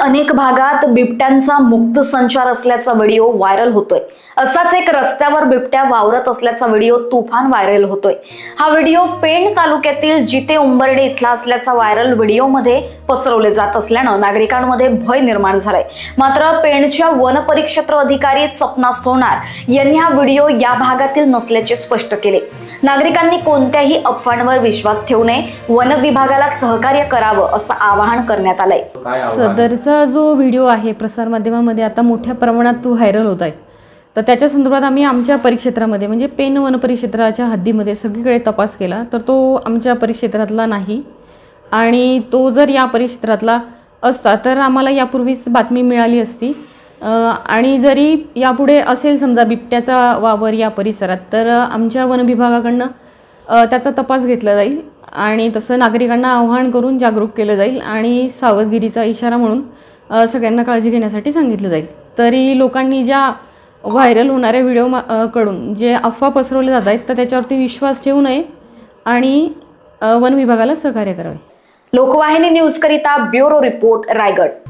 अनेक भागात बिबट्यांचा मुक्त संचार असल्याचा व्हिडिओ व्हायरल होतोय। असाच एक रस्त्यावर बिबट्या वावरत असल्याचा व्हिडिओ तुफान व्हायरल होतोय। हा व्हिडिओ पेण तालुक्यातील जिते उंबर्डे इथला असल्याचा व्हायरल व्हिडिओमध्ये पसरवले जात असल्याने नागरिकांमध्ये भय निर्माण झालाय। मात्र पेणच्या वन परिक्षेत्र अधिकारी सपना सोनार यांनी हा व्हिडिओ या भागातील नसल्याचे स्पष्ट केले। नागरिकांनी कोणत्याही अफवांवर विश्वास ठेवू नये, वन विभागाला सहकार्य करावं असं आवाहन करण्यात आलंय। सदरचा जो व्हिडिओ आहे प्रसार माध्यमांमध्ये आता मोठ्या प्रमाणात व्हायरल होत आहे। तर त्याच्या संदर्भात आम्ही आमच्या परिक्षेत्रामध्ये म्हणजे पेण वन परिक्षेत्राच्या हद्दीमध्ये सगळीकडे तपास केला, तर तो आमच्या परिक्षेत्रातला नाही आणि तो जर या परिक्षेत्रातला असता तर आम्हाला यापूर्वीच बातमी मिळाली असती आणि जरी यापुढे असेल समजा बिबट्याचा वावर या परिसरात तर आमच्या वन विभागाकडून त्याचा तपास घेतला जाईल आणि तसं नागरिकांना आवाहन करून जागरूक केलं जाईल आणि सावधगिरीचा इशारा म्हणून सगळ्यांना काळजी घेण्यासाठी सांगितलं जाईल। तरी लोकांनी ज्या व्हायरल होणाऱ्या व्हिडिओ कडून जे अफवा पसरवले जात आहेत तर त्याच्यावरती विश्वास ठेवू नये आणि वन विभागाला सहकार्य करावे। लोकवाहिनी न्यूज करिता ब्युरो रिपोर्ट रायगड।